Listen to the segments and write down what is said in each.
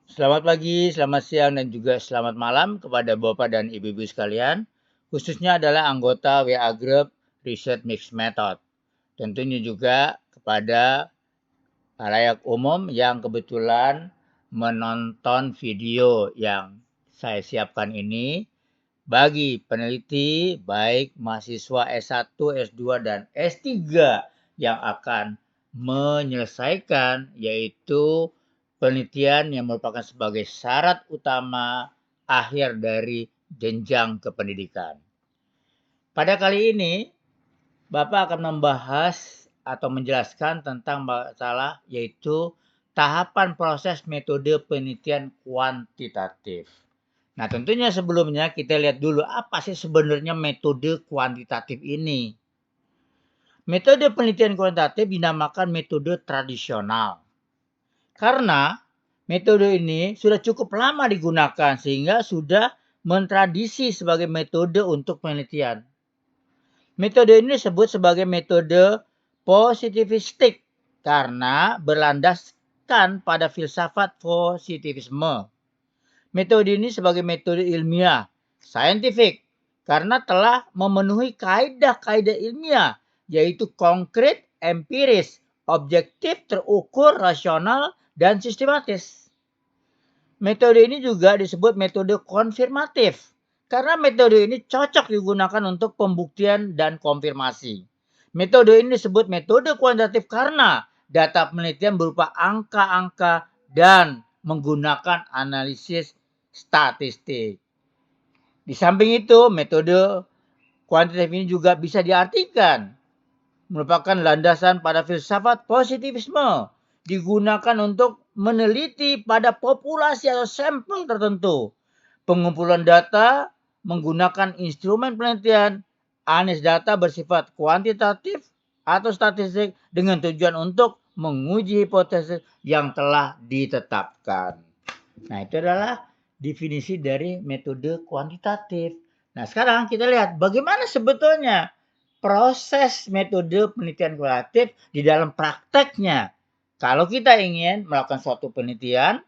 Selamat pagi, selamat siang, dan juga selamat malam kepada Bapak dan Ibu-ibu sekalian, khususnya adalah anggota WA Group Research Mix Method. Tentunya juga kepada khalayak umum yang kebetulan menonton video yang saya siapkan ini bagi peneliti, baik mahasiswa S1, S2, dan S3 yang akan menyelesaikan, yaitu penelitian yang merupakan sebagai syarat utama akhir dari jenjang kependidikan. Pada kali ini, Bapak akan membahas atau menjelaskan tentang masalah yaitu tahapan proses metode penelitian kuantitatif. Nah, tentunya sebelumnya kita lihat dulu apa sih sebenarnya metode kuantitatif ini. Metode penelitian kuantitatif dinamakan metode tradisional. Karena metode ini sudah cukup lama digunakan sehingga sudah mentradisi sebagai metode untuk penelitian. Metode ini disebut sebagai metode positivistik karena berlandaskan pada filsafat positivisme. Metode ini sebagai metode ilmiah, scientific, karena telah memenuhi kaidah-kaidah ilmiah, yaitu konkret, empiris, objektif, terukur, rasional, dan sistematis. Metode ini juga disebut metode konfirmatif, karena metode ini cocok digunakan untuk pembuktian dan konfirmasi. Metode ini disebut metode kuantitatif karena data penelitian berupa angka-angka dan menggunakan analisis statistik. Di samping itu, metode kuantitatif ini juga bisa diartikan merupakan landasan pada filsafat positivisme, digunakan untuk meneliti pada populasi atau sampel tertentu. Pengumpulan data menggunakan instrumen penelitian, analisis data bersifat kuantitatif atau statistik dengan tujuan untuk menguji hipotesis yang telah ditetapkan. Nah, itu adalah definisi dari metode kuantitatif. Nah, sekarang kita lihat bagaimana sebetulnya proses metode penelitian kualitatif di dalam prakteknya. Kalau kita ingin melakukan suatu penelitian,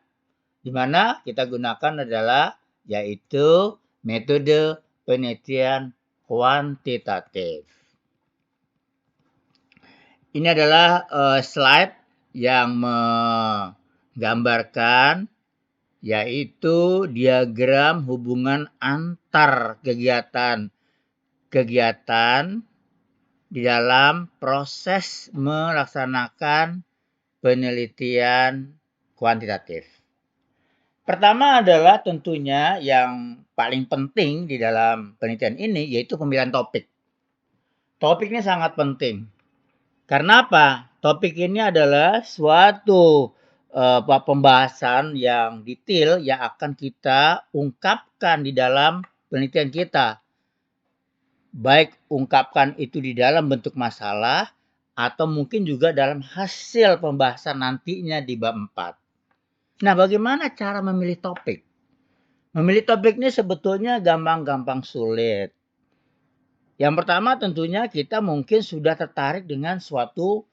di mana kita gunakan adalah yaitu metode penelitian kuantitatif. Ini adalah slide yang menggambarkan yaitu diagram hubungan antar kegiatan di dalam proses melaksanakan penelitian kuantitatif. Pertama adalah tentunya yang paling penting di dalam penelitian ini yaitu pemilihan topik. Topik ini sangat penting. Karena apa? Topik ini adalah suatu pembahasan yang detail yang akan kita ungkapkan di dalam penelitian kita. Baik ungkapkan itu di dalam bentuk masalah atau mungkin juga dalam hasil pembahasan nantinya di bab 4. Nah, bagaimana cara memilih topik? Memilih topik ini sebetulnya gampang-gampang sulit. Yang pertama tentunya kita mungkin sudah tertarik dengan suatu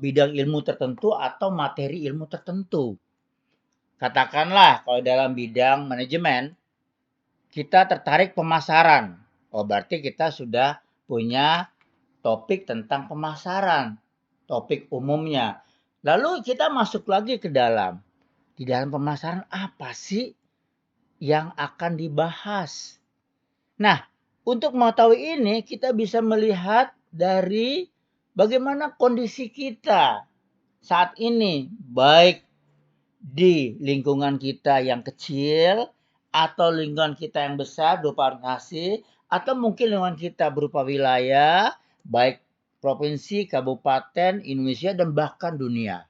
bidang ilmu tertentu atau materi ilmu tertentu. Katakanlah kalau dalam bidang manajemen, kita tertarik pemasaran. Oh, berarti kita sudah punya topik tentang pemasaran, topik umumnya. Lalu kita masuk lagi ke dalam. Di dalam pemasaran apa sih yang akan dibahas? Nah, untuk mengetahui ini kita bisa melihat dari bagaimana kondisi kita saat ini, baik di lingkungan kita yang kecil atau lingkungan kita yang besar berupa organisasi atau mungkin lingkungan kita berupa wilayah, baik provinsi, kabupaten, Indonesia dan bahkan dunia.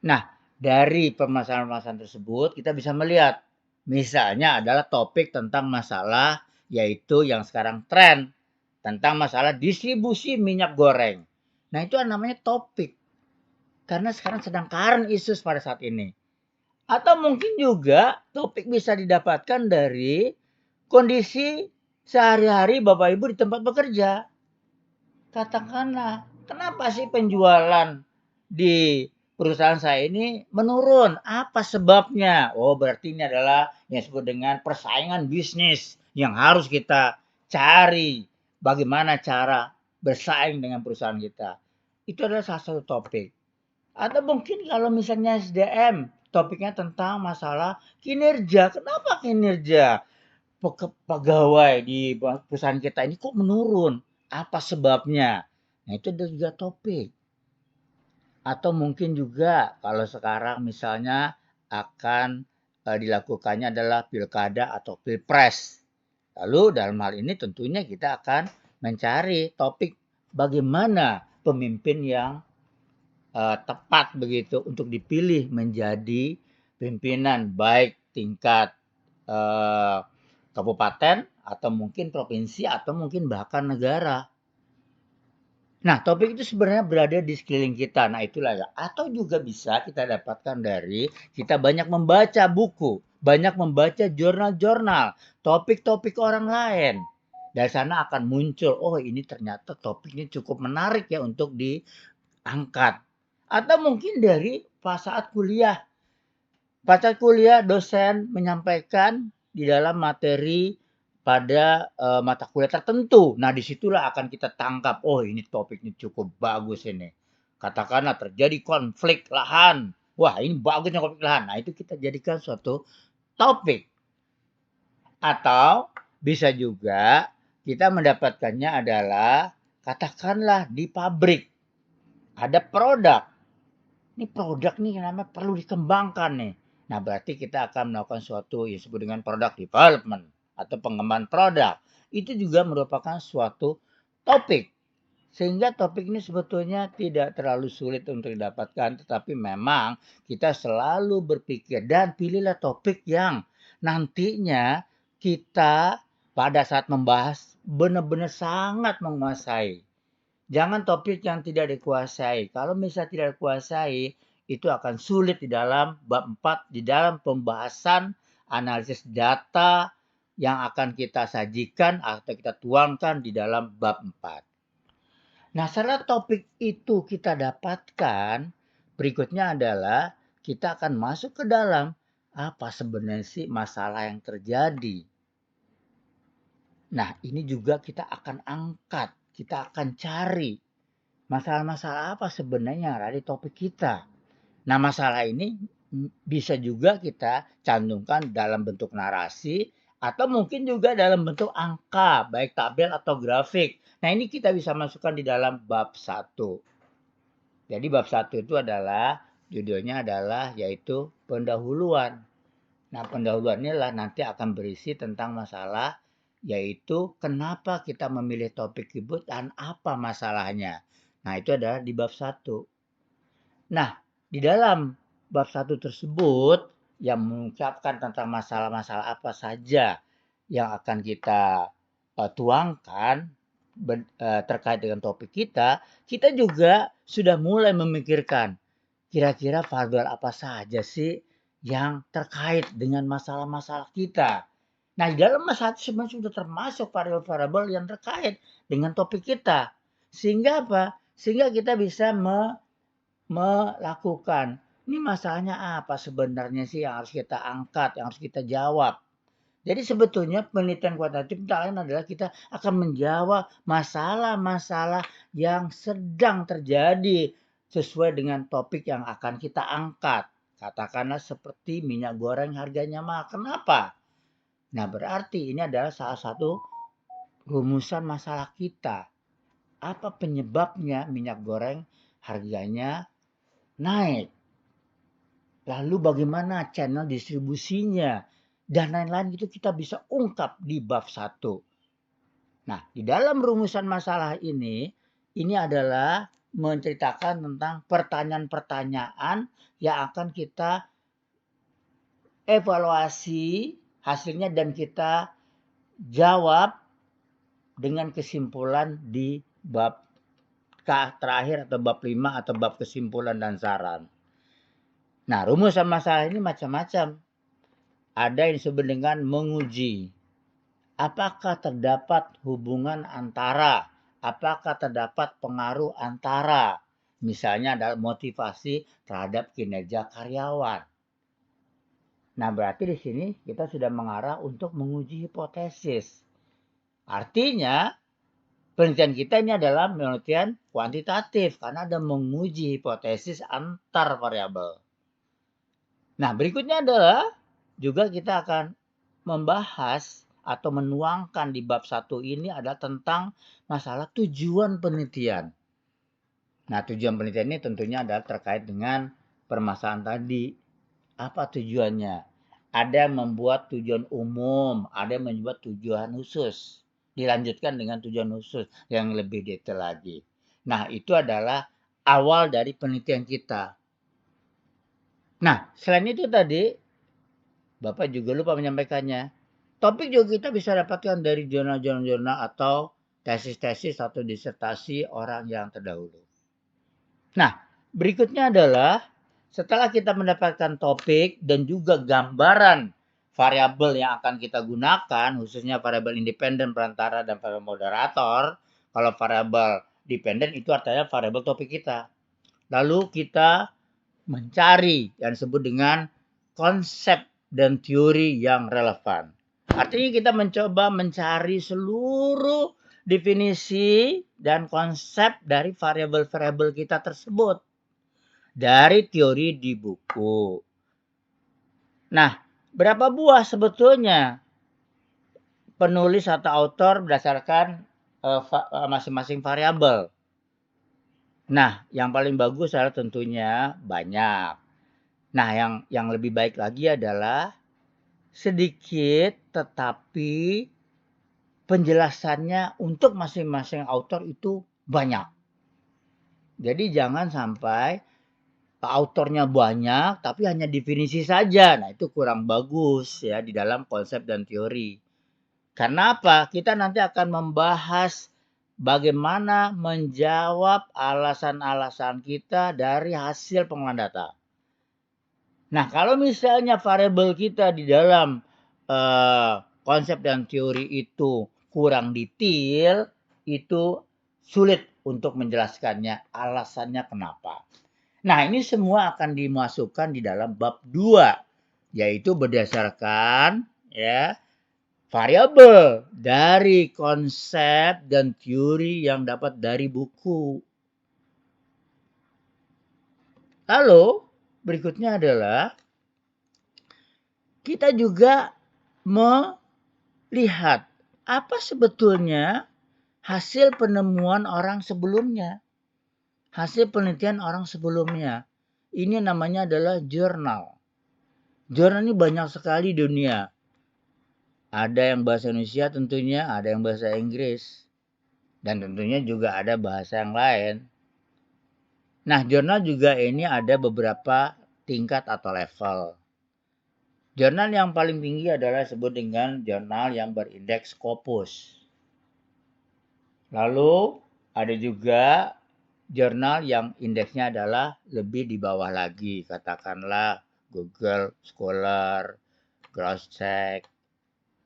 Nah, dari permasalahan-permasalahan tersebut kita bisa melihat misalnya adalah topik tentang masalah yaitu yang sekarang tren tentang masalah distribusi minyak goreng. Nah, itu namanya topik. Karena sekarang sedang current issues pada saat ini. Atau mungkin juga topik bisa didapatkan dari kondisi sehari-hari Bapak Ibu di tempat bekerja. Katakanlah, kenapa sih penjualan di perusahaan saya ini menurun. Apa sebabnya? Oh, berarti ini adalah yang disebut dengan persaingan bisnis yang harus kita cari. Bagaimana cara bersaing dengan perusahaan kita. Itu adalah salah satu topik. Atau mungkin kalau misalnya SDM, topiknya tentang masalah kinerja. Kenapa kinerja pegawai di perusahaan kita ini kok menurun? Apa sebabnya? Nah, itu ada juga topik. Atau mungkin juga kalau sekarang misalnya akan dilakukannya adalah pilkada atau pilpres. Lalu dalam hal ini tentunya kita akan mencari topik bagaimana pemimpin yang tepat begitu untuk dipilih menjadi pimpinan baik tingkat kabupaten atau mungkin provinsi atau mungkin bahkan negara. Nah, topik itu sebenarnya berada di sekeliling kita. Nah, itulah ya. Atau juga bisa kita dapatkan dari kita banyak membaca buku, banyak membaca jurnal-jurnal, topik-topik orang lain. Dari sana akan muncul, oh ini ternyata topiknya cukup menarik ya untuk diangkat. Atau mungkin dari pas saat kuliah. Pada kuliah dosen menyampaikan di dalam materi pada mata kuliah tertentu. Nah, disitulah akan kita tangkap, oh ini topiknya cukup bagus ini. Katakanlah terjadi konflik lahan. Wah, ini bagusnya konflik lahan. Nah, itu kita jadikan suatu topik. Atau bisa juga kita mendapatkannya adalah katakanlah di pabrik ada produk. Ini produk nih namanya perlu dikembangkan nih. Nah, berarti kita akan melakukan suatu yang disebut dengan product development atau pengembangan produk. Itu juga merupakan suatu topik. Sehingga topik ini sebetulnya tidak terlalu sulit untuk didapatkan, tetapi memang kita selalu berpikir dan pilihlah topik yang nantinya kita pada saat membahas benar-benar sangat menguasai. Jangan topik yang tidak dikuasai. Kalau misalnya tidak dikuasai, itu akan sulit di dalam bab 4, di dalam pembahasan analisis data yang akan kita sajikan atau kita tuangkan di dalam bab 4. Nah, setelah topik itu kita dapatkan, berikutnya adalah kita akan masuk ke dalam apa sebenarnya sih masalah yang terjadi. Nah, ini juga kita akan angkat, kita akan cari masalah-masalah apa sebenarnya yang ada di topik kita. Nah, masalah ini bisa juga kita cantumkan dalam bentuk narasi atau mungkin juga dalam bentuk angka, baik tabel atau grafik. Nah, ini kita bisa masukkan di dalam bab 1. Jadi bab 1 itu adalah judulnya adalah yaitu pendahuluan. Nah, pendahuluan inilah nanti akan berisi tentang masalah yaitu kenapa kita memilih topik tersebut dan apa masalahnya. Nah, itu adalah di bab 1. Nah, di dalam bab 1 tersebut yang mengungkapkan tentang masalah-masalah apa saja yang akan kita tuangkan terkait dengan topik kita, kita juga sudah mulai memikirkan kira-kira variabel apa saja sih yang terkait dengan masalah-masalah kita. Nah, di dalam masalah itu sebenarnya sudah termasuk variabel-variabel yang terkait dengan topik kita. Sehingga apa? Sehingga kita bisa melakukan, ini masalahnya apa sebenarnya sih yang harus kita angkat, yang harus kita jawab. Jadi sebetulnya penelitian kuantitatif tak lain adalah kita akan menjawab masalah-masalah yang sedang terjadi sesuai dengan topik yang akan kita angkat. Katakanlah seperti minyak goreng harganya mahal. Kenapa? Nah, berarti ini adalah salah satu rumusan masalah kita. Apa penyebabnya minyak goreng harganya naik? Lalu bagaimana channel distribusinya? Dan lain-lain itu kita bisa ungkap di bab 1. Nah, di dalam rumusan masalah ini adalah menceritakan tentang pertanyaan-pertanyaan yang akan kita evaluasi hasilnya dan kita jawab dengan kesimpulan di bab terakhir atau bab 5 atau bab kesimpulan dan saran. Nah, rumusan masalah ini macam-macam. Ada yang disebut dengan menguji. Apakah terdapat hubungan antara? Apakah terdapat pengaruh antara Misalnya adalah motivasi terhadap kinerja karyawan. Nah, berarti di sini kita sudah mengarah untuk menguji hipotesis. Artinya, penelitian kita ini adalah penelitian kuantitatif karena ada menguji hipotesis antar variabel. Nah, berikutnya adalah juga kita akan membahas atau menuangkan di bab 1 ini adalah tentang masalah tujuan penelitian. Nah, tujuan penelitian ini tentunya adalah terkait dengan permasalahan tadi. Apa tujuannya? Ada yang membuat tujuan umum, ada yang membuat tujuan khusus. Dilanjutkan dengan tujuan khusus yang lebih detail lagi. Nah, itu adalah awal dari penelitian kita. Nah, selain itu tadi, Bapak juga lupa menyampaikannya. Topik juga kita bisa dapatkan dari jurnal-jurnal atau tesis-tesis atau disertasi orang yang terdahulu. Nah, berikutnya adalah setelah kita mendapatkan topik dan juga gambaran variabel yang akan kita gunakan, khususnya variabel independen, perantara, dan variabel moderator. Kalau variabel dependen itu artinya variabel topik kita. Lalu kita mencari yang disebut dengan konsep dan teori yang relevan. Artinya kita mencoba mencari seluruh definisi dan konsep dari variabel-variabel kita tersebut dari teori di buku. Nah, berapa buah sebetulnya penulis atau autor berdasarkan masing-masing variabel? Nah, yang paling bagus adalah tentunya banyak. Nah, yang lebih baik lagi adalah sedikit tetapi penjelasannya untuk masing-masing autor itu banyak. Jadi jangan sampai autornya banyak tapi hanya definisi saja. Nah, itu kurang bagus ya di dalam konsep dan teori. Karena apa? Kita nanti akan membahas bagaimana menjawab alasan-alasan kita dari hasil pengolahan data. Nah, kalau misalnya variabel kita di dalam konsep dan teori itu kurang detail, itu sulit untuk menjelaskannya, alasannya kenapa. Nah, ini semua akan dimasukkan di dalam bab 2, yaitu berdasarkan ya variabel dari konsep dan teori yang dapat dari buku. Lalu, berikutnya adalah kita juga melihat apa sebetulnya hasil penemuan orang sebelumnya. Hasil penelitian orang sebelumnya. Ini namanya adalah jurnal. Jurnal ini banyak sekali di dunia. Ada yang bahasa Indonesia tentunya, ada yang bahasa Inggris. Dan tentunya juga ada bahasa yang lain. Nah, jurnal juga ini ada beberapa tingkat atau level. Jurnal yang paling tinggi adalah disebut dengan jurnal yang berindeks Scopus. Lalu ada juga jurnal yang indeksnya adalah lebih di bawah lagi. Katakanlah Google Scholar, Crosscheck,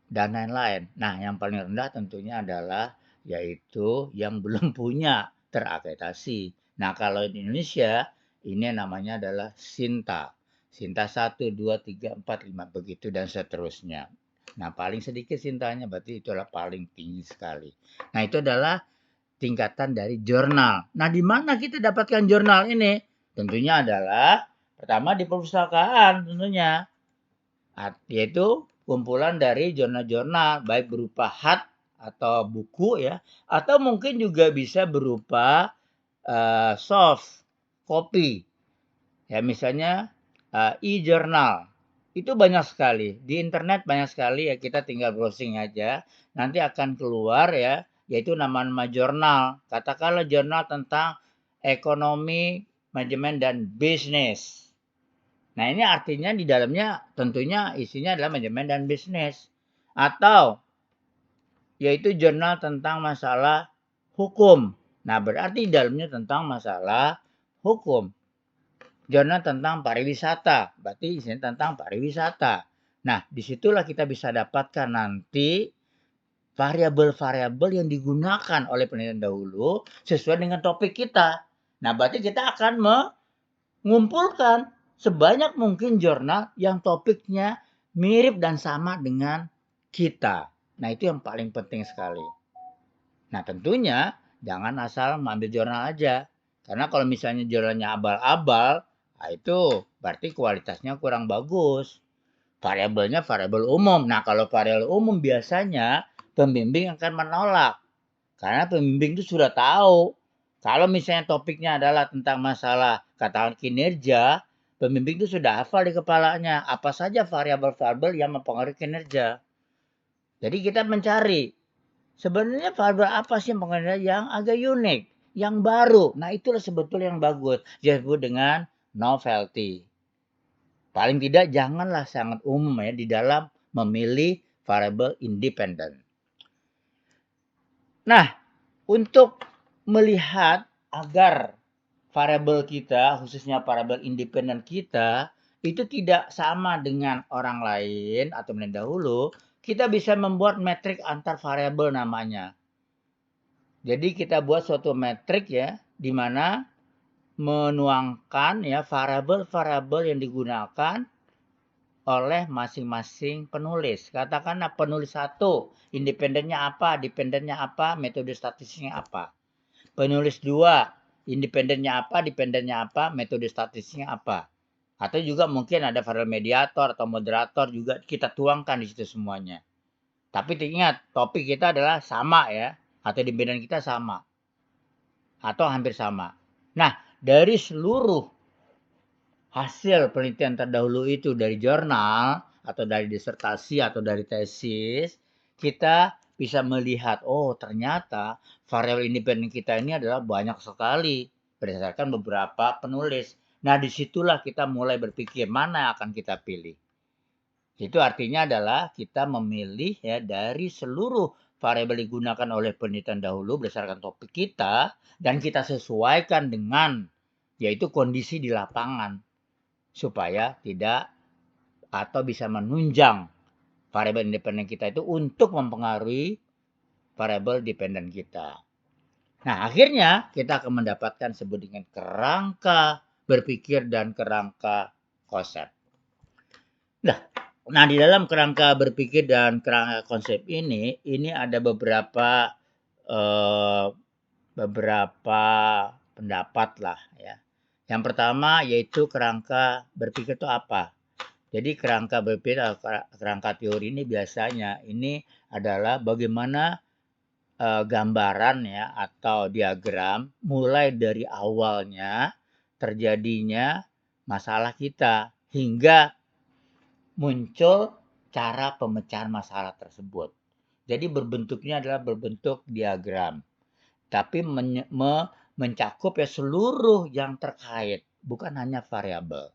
dan lain-lain. Nah, yang paling rendah tentunya adalah yaitu yang belum punya terakreditasi. Nah, kalau di Indonesia ini namanya adalah SINTA. SINTA 1, 2, 3, 4, 5 begitu dan seterusnya. Nah, paling sedikit SINTAnya berarti itu adalah paling tinggi sekali. Nah, itu adalah tingkatan dari jurnal. Nah, di mana kita dapatkan jurnal ini? Tentunya adalah pertama di perpustakaan tentunya. Yaitu kumpulan dari jurnal-jurnal baik berupa hard atau buku ya, atau mungkin juga bisa berupa soft copy. Ya, misalnya e-journal. Itu banyak sekali. Di internet banyak sekali ya, kita tinggal browsing aja. Nanti akan keluar ya, yaitu nama-nama jurnal. Katakanlah jurnal tentang ekonomi, manajemen, dan bisnis. Nah, ini artinya di dalamnya tentunya isinya adalah manajemen dan bisnis. Atau yaitu jurnal tentang masalah hukum. Nah, berarti di dalamnya tentang masalah hukum. Jurnal tentang pariwisata, berarti isinya tentang pariwisata. Nah, disitulah kita bisa dapatkan nanti variabel-variabel yang digunakan oleh penelitian dahulu sesuai dengan topik kita. Nah, berarti kita akan mengumpulkan sebanyak mungkin jurnal yang topiknya mirip dan sama dengan kita. Nah, itu yang paling penting sekali. Nah, tentunya jangan asal mengambil jurnal aja. Karena kalau misalnya jurnalnya abal-abal, nah itu berarti kualitasnya kurang bagus. Variabelnya variabel umum. Nah, kalau variabel umum biasanya pembimbing akan menolak. Karena pembimbing itu sudah tahu. Kalau misalnya topiknya adalah tentang masalah katakan kinerja, pembimbing itu sudah hafal di kepalanya apa saja variabel-variabel yang mempengaruhi kinerja. Jadi kita mencari sebenarnya variabel apa sih yang mempengaruhi yang agak unik, yang baru. Nah, itulah sebetulnya yang bagus. Disebut dengan novelty. Paling tidak janganlah sangat umum ya di dalam memilih variabel independen. Nah, untuk melihat agar variabel kita, khususnya variabel independen kita, itu tidak sama dengan orang lain atau mendahulu, kita bisa membuat metrik antar variabel namanya. Jadi kita buat suatu metrik ya, di mana menuangkan ya variabel-variabel yang digunakan oleh masing-masing penulis. Katakanlah penulis 1, independennya apa, dependennya apa, metode statistiknya apa. Penulis 2, independennya apa, dependennya apa, metode statistiknya apa. Atau juga mungkin ada variabel mediator atau moderator juga kita tuangkan di situ semuanya. Tapi ingat, topik kita adalah sama ya, atau dependen kita sama. Atau hampir sama. Nah, dari seluruh hasil penelitian terdahulu itu dari jurnal atau dari disertasi atau dari tesis, kita bisa melihat, oh ternyata variabel independen kita ini adalah banyak sekali berdasarkan beberapa penulis. Nah, disitulah kita mulai berpikir mana yang akan kita pilih. Itu artinya adalah kita memilih ya dari seluruh variabel digunakan oleh penelitian dahulu berdasarkan topik kita dan kita sesuaikan dengan yaitu kondisi di lapangan supaya tidak atau bisa menunjang variabel independen kita itu untuk mempengaruhi variabel dependen kita. Nah, akhirnya kita akan mendapatkan sebut dengan kerangka berpikir dan kerangka konsep. Nah, di dalam kerangka berpikir dan kerangka konsep ini ada eh, beberapa pendapat lah ya. Yang pertama yaitu kerangka berpikir itu apa? Jadi kerangka berpikir kerangka teori ini biasanya ini adalah bagaimana gambaran ya atau diagram mulai dari awalnya terjadinya masalah kita hingga muncul cara pemecahan masalah tersebut. Jadi berbentuknya adalah berbentuk diagram, tapi mencakup ya seluruh yang terkait, bukan hanya variabel.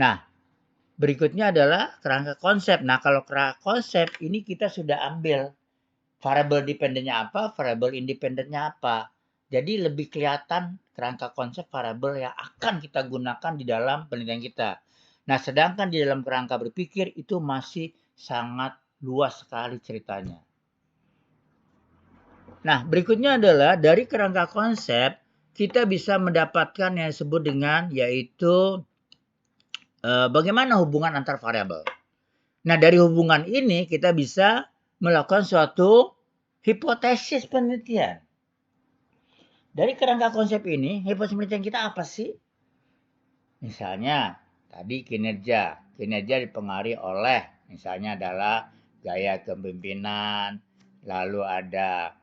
Nah, berikutnya adalah kerangka konsep. Nah, kalau kerangka konsep ini kita sudah ambil variabel dependennya apa, variabel independennya apa. Jadi lebih kelihatan kerangka konsep variabel yang akan kita gunakan di dalam penelitian kita. Nah, sedangkan di dalam kerangka berpikir itu masih sangat luas sekali ceritanya. Nah, berikutnya adalah dari kerangka konsep kita bisa mendapatkan yang disebut dengan yaitu bagaimana hubungan antar variabel. Nah, dari hubungan ini kita bisa melakukan suatu hipotesis penelitian. Dari kerangka konsep ini, hipotesis penelitian kita apa sih? Misalnya, tadi kinerja. Kinerja dipengaruhi oleh, misalnya adalah gaya kepemimpinan, lalu ada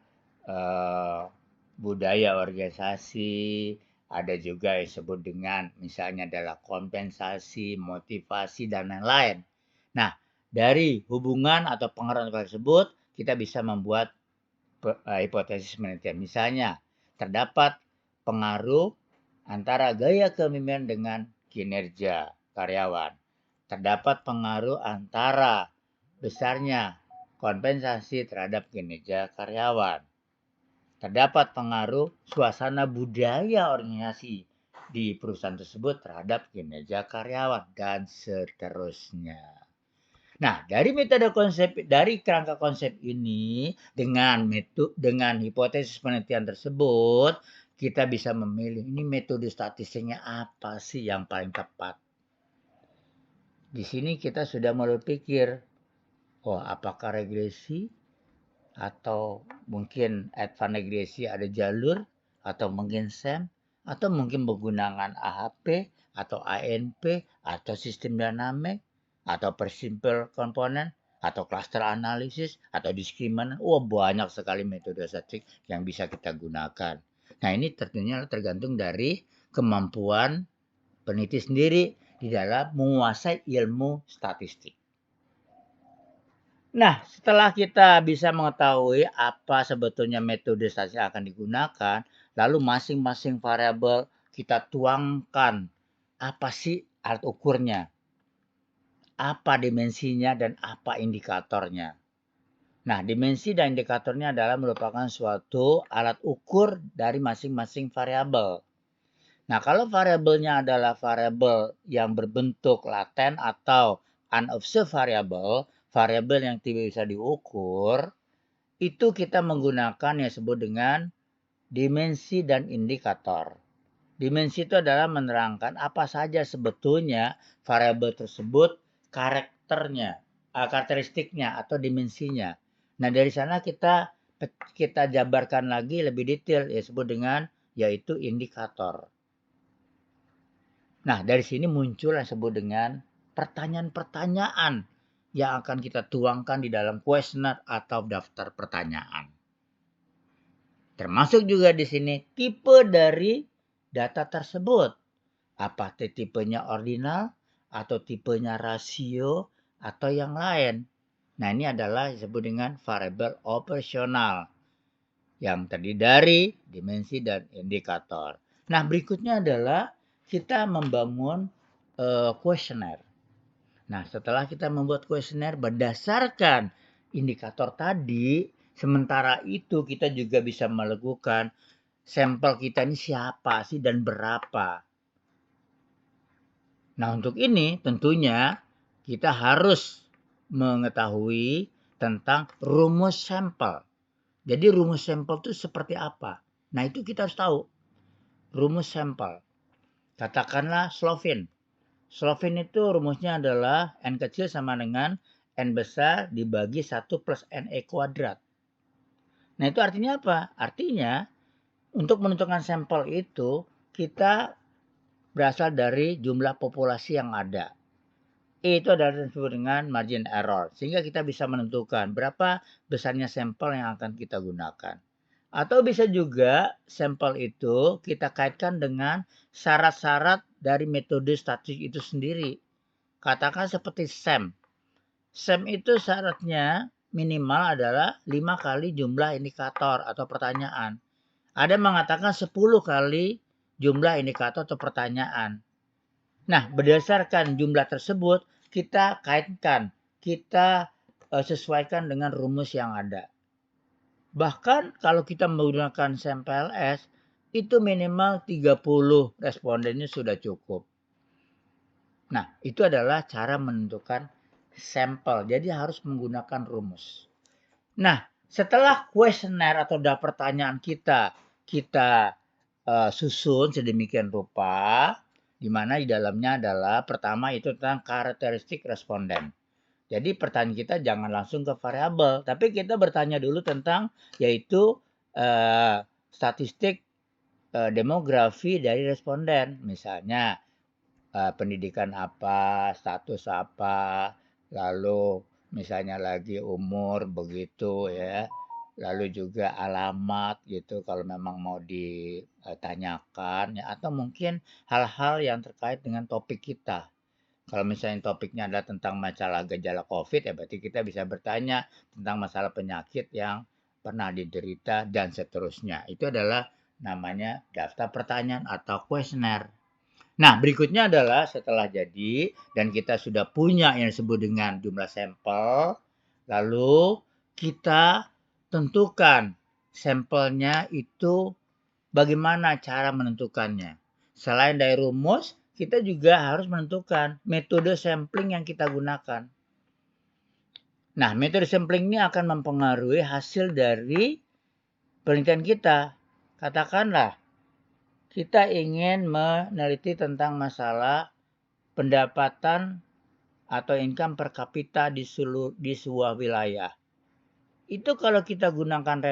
budaya organisasi, ada juga yang disebut dengan misalnya adalah kompensasi, motivasi, dan lain-lain. Nah, dari hubungan atau pengaruh tersebut, kita bisa membuat hipotesis penelitian. Misalnya, terdapat pengaruh antara gaya kepemimpinan dengan kinerja karyawan. Terdapat pengaruh antara besarnya kompensasi terhadap kinerja karyawan. Terdapat pengaruh suasana budaya organisasi di perusahaan tersebut terhadap kinerja karyawan dan seterusnya. Nah, dari metode konsep dari kerangka konsep ini dengan hipotesis penelitian tersebut, kita bisa memilih ini metode statistiknya apa sih yang paling tepat. Di sini kita sudah mulai pikir, oh apakah regresi atau mungkin advanced regresi ada jalur atau mungkin SEM atau mungkin menggunakan AHP atau ANP atau sistem dinamik atau per simple komponen atau cluster analisis atau diskriminan. Wah, banyak sekali metode statistik yang bisa kita gunakan. Nah, ini tentunya tergantung dari kemampuan peneliti sendiri di dalam menguasai ilmu statistik. Nah, setelah kita bisa mengetahui apa sebetulnya metode statistik yang akan digunakan, lalu masing-masing variabel kita tuangkan. Apa sih alat ukurnya? Apa dimensinya dan apa indikatornya? Nah, dimensi dan indikatornya adalah merupakan suatu alat ukur dari masing-masing variabel. Nah, kalau variabelnya adalah variabel yang berbentuk laten atau unobserved variable, variabel yang tidak bisa diukur, itu kita menggunakan yang disebut dengan dimensi dan indikator. Dimensi itu adalah menerangkan apa saja sebetulnya variabel tersebut karakternya, karakteristiknya atau dimensinya. Nah, dari sana kita jabarkan lagi lebih detail yang disebut dengan yaitu indikator. Nah, dari sini muncul yang disebut dengan pertanyaan-pertanyaan yang akan kita tuangkan di dalam kuesioner atau daftar pertanyaan. Termasuk juga di sini tipe dari data tersebut. Apa tipenya ordinal atau tipenya rasio atau yang lain. Nah, ini adalah disebut dengan variabel operasional yang terdiri dari dimensi dan indikator. Nah, berikutnya adalah kita membangun kuesioner. Nah, setelah kita membuat kuesioner berdasarkan indikator tadi, sementara itu kita juga bisa melakukan sampel kita ini siapa sih dan berapa. Nah, untuk ini tentunya kita harus mengetahui tentang rumus sampel. Jadi rumus sampel itu seperti apa? Nah, itu kita harus tahu. Rumus sampel. Katakanlah Slovin. Slovin itu rumusnya adalah N kecil sama dengan N besar dibagi 1 plus NE kuadrat. Nah, itu artinya apa? Artinya untuk menentukan sampel itu kita berasal dari jumlah populasi yang ada. E itu adalah disebut dengan margin error. Sehingga kita bisa menentukan berapa besarnya sampel yang akan kita gunakan. Atau bisa juga sampel itu kita kaitkan dengan syarat-syarat dari metode statistik itu sendiri. Katakan seperti SEM. SEM itu syaratnya minimal adalah 5 kali jumlah indikator atau pertanyaan. Ada yang mengatakan 10 kali jumlah indikator atau pertanyaan. Nah, berdasarkan jumlah tersebut, kita kaitkan, kita sesuaikan dengan rumus yang ada. Bahkan kalau kita menggunakan SAMPLS, itu minimal 30 respondennya sudah cukup. Nah, itu adalah cara menentukan sampel. Jadi harus menggunakan rumus. Nah, setelah kuesioner atau daftar pertanyaan kita susun sedemikian rupa, di mana di dalamnya adalah pertama itu tentang karakteristik responden. Jadi pertanyaan kita jangan langsung ke variabel, tapi kita bertanya dulu tentang yaitu statistik demografi dari responden. Misalnya pendidikan apa, status apa, lalu misalnya lagi umur begitu ya. Lalu juga alamat gitu kalau memang mau ditanyakan ya atau mungkin hal-hal yang terkait dengan topik kita. Kalau misalnya topiknya adalah tentang masalah gejala COVID ya berarti kita bisa bertanya tentang masalah penyakit yang pernah diderita dan seterusnya. Itu adalah namanya daftar pertanyaan atau kuesioner. Nah, berikutnya adalah setelah jadi dan kita sudah punya yang disebut dengan jumlah sampel, lalu kita tentukan sampelnya itu bagaimana cara menentukannya. Selain dari rumus, kita juga harus menentukan metode sampling yang kita gunakan. Nah, metode sampling ini akan mempengaruhi hasil dari penelitian kita. Katakanlah kita ingin meneliti tentang masalah pendapatan atau income per kapita di sebuah wilayah. Itu kalau kita gunakan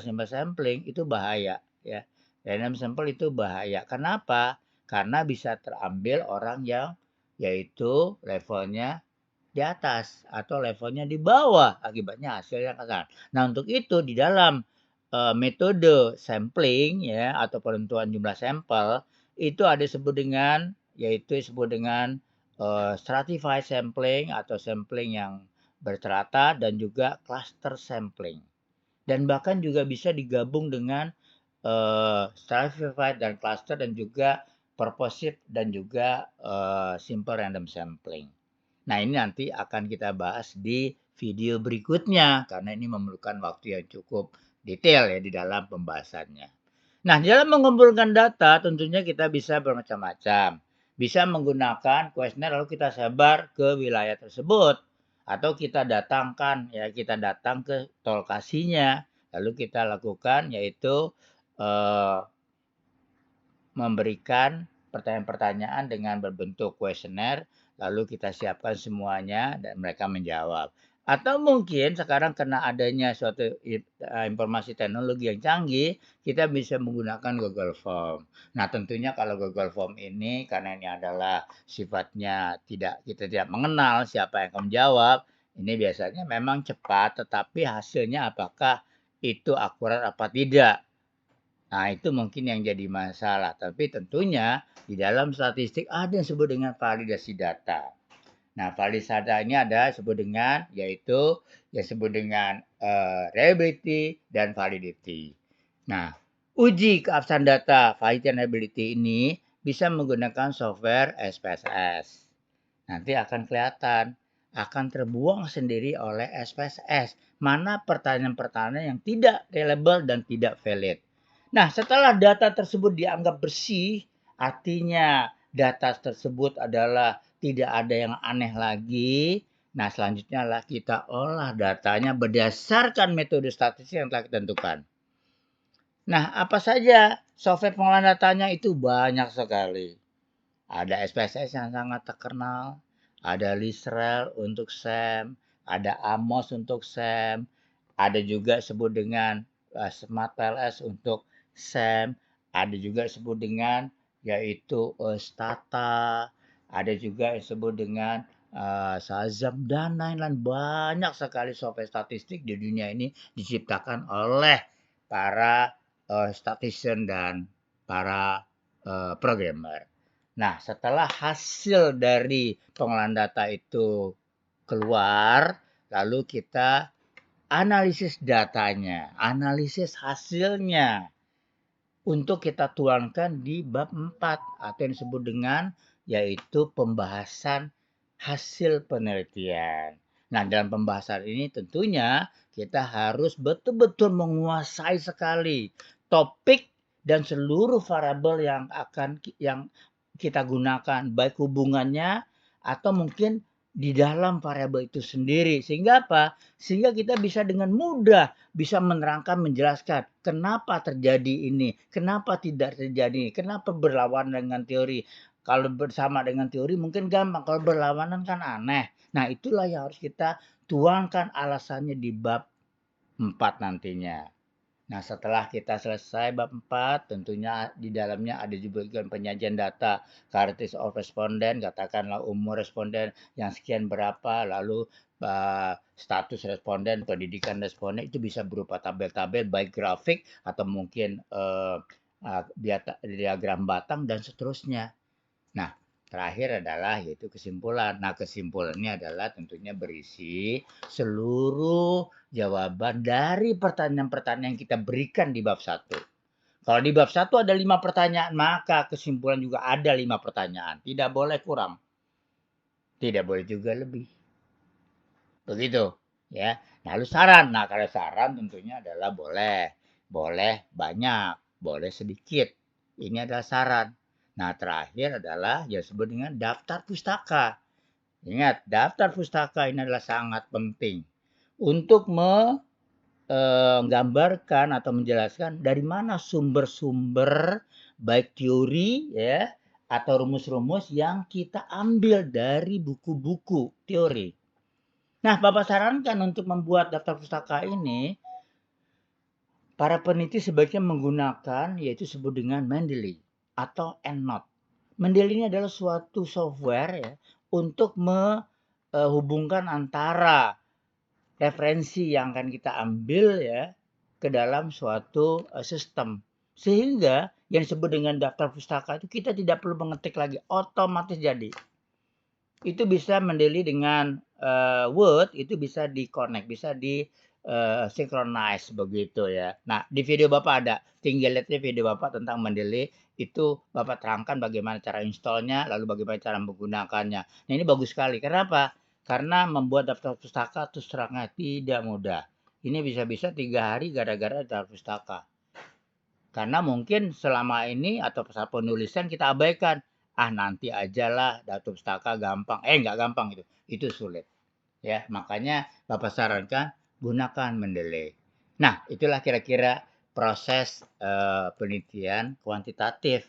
sample sampling itu bahaya ya. Random sample itu bahaya. Kenapa? Karena bisa terambil orang yang yaitu levelnya di atas atau levelnya di bawah, akibatnya hasilnya kasar. Nah, untuk itu di dalam metode sampling ya atau penentuan jumlah sampel itu ada disebut dengan stratified sampling atau sampling yang bercerata dan juga cluster sampling. Dan bahkan juga bisa digabung dengan stratified dan cluster dan juga purposive dan juga simple random sampling. Nah, ini nanti akan kita bahas di video berikutnya karena ini memerlukan waktu yang cukup detail ya di dalam pembahasannya. Nah, di dalam mengumpulkan data tentunya kita bisa bermacam-macam. Bisa menggunakan kuesioner lalu kita sebar ke wilayah tersebut atau kita datang ke lokasinya lalu kita lakukan yaitu eh, memberikan pertanyaan-pertanyaan dengan berbentuk kuesioner, lalu kita siapkan semuanya dan mereka menjawab. Atau mungkin sekarang karena adanya suatu informasi teknologi yang canggih, kita bisa menggunakan Google Form. Nah, tentunya kalau Google Form ini karena ini adalah sifatnya kita tidak mengenal siapa yang akan menjawab, ini biasanya memang cepat, tetapi hasilnya apakah itu akurat apa tidak. Nah, itu mungkin yang jadi masalah. Tapi tentunya di dalam statistik ada yang disebut dengan validasi data. Nah, validasi data ini ada disebut dengan yaitu yang disebut dengan reliability dan validity. Nah, uji keabsahan data validity dan reliability ini bisa menggunakan software SPSS. Nanti akan kelihatan, akan terbuang sendiri oleh SPSS. Mana pertanyaan-pertanyaan yang tidak reliable dan tidak valid. Nah, setelah data tersebut dianggap bersih, artinya data tersebut adalah tidak ada yang aneh lagi. Nah, selanjutnya lah kita olah datanya berdasarkan metode statistik yang telah kita tentukan. Nah, apa saja software pengolahan datanya itu banyak sekali. Ada SPSS yang sangat terkenal, ada Lisrel untuk SEM, ada Amos untuk SEM, ada juga disebut dengan Smart PLS untuk SEM, ada juga disebut dengan yaitu Stata, ada juga disebut dengan Shazam dan lain-lain. Banyak sekali software statistik di dunia ini diciptakan oleh para statistician dan para programmer. Nah, setelah hasil dari pengolahan data itu keluar, lalu kita analisis datanya, analisis hasilnya untuk kita tuangkan di bab 4 atau yang disebut dengan yaitu pembahasan hasil penelitian. Nah, dalam pembahasan ini tentunya kita harus betul-betul menguasai sekali topik dan seluruh variabel yang kita gunakan, baik hubungannya atau mungkin di dalam variabel itu sendiri. Sehingga apa? Sehingga kita bisa dengan mudah bisa menerangkan, menjelaskan kenapa terjadi ini, kenapa tidak terjadi, kenapa berlawanan dengan teori. Kalau bersama dengan teori mungkin gampang, kalau berlawanan kan aneh. Nah, itulah yang harus kita tuangkan alasannya di bab 4 nantinya. Nah, setelah kita selesai bab 4, tentunya di dalamnya ada juga penyajian data, characteristics of responden, katakanlah umur responden yang sekian berapa, lalu status responden, pendidikan responden, itu bisa berupa tabel-tabel, baik grafik atau mungkin diagram batang dan seterusnya. Nah, terakhir adalah yaitu kesimpulan. Nah, kesimpulannya adalah tentunya berisi seluruh jawaban dari pertanyaan-pertanyaan yang kita berikan di bab 1. Kalau di bab 1 ada 5 pertanyaan, maka kesimpulan juga ada 5 pertanyaan. Tidak boleh kurang. Tidak boleh juga lebih. Begitu, ya. Lalu saran. Nah, kalau saran tentunya adalah boleh. Boleh banyak, boleh sedikit. Ini adalah saran. Nah, terakhir adalah yang disebut dengan daftar pustaka. Ingat, daftar pustaka ini adalah sangat penting untuk gambarkan atau menjelaskan dari mana sumber-sumber baik teori ya atau rumus-rumus yang kita ambil dari buku-buku teori. Nah, Bapak sarankan untuk membuat daftar pustaka ini, para peneliti sebaiknya menggunakan yaitu disebut dengan Mendeley atau EndNote. Mendeley ini adalah suatu software ya untuk menghubungkan antara referensi yang akan kita ambil ya ke dalam suatu sistem. Sehingga yang disebut dengan daftar pustaka itu kita tidak perlu mengetik lagi, otomatis jadi. Itu bisa Mendeley dengan Word, itu bisa di-connect, bisa di-synchronize begitu ya. Nah, di video Bapak ada, tinggal lihat video Bapak tentang Mendeley, itu Bapak terangkan bagaimana cara install-nya, lalu bagaimana cara menggunakannya. Nah, ini bagus sekali. Kenapa? Karena membuat daftar pustaka terus terangnya tidak mudah. Ini bisa-bisa 3 hari gara-gara daftar pustaka. Karena mungkin selama ini atau saat penulisan kita abaikan. Ah nanti ajalah daftar pustaka gampang. Nggak gampang itu. Itu sulit. Ya, makanya Bapak sarankan gunakan Mendeley. Nah, itulah kira-kira proses penelitian kuantitatif.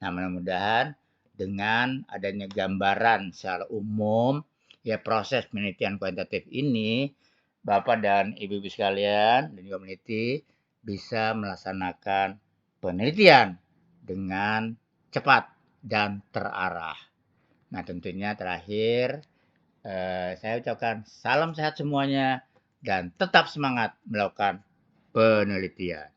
Nah, mudah-mudahan dengan adanya gambaran secara umum ya proses penelitian kuantitatif ini Bapak dan Ibu-ibu sekalian dan juga peneliti bisa melaksanakan penelitian dengan cepat dan terarah. Nah, tentunya terakhir saya ucapkan salam sehat semuanya dan tetap semangat melakukan penelitian.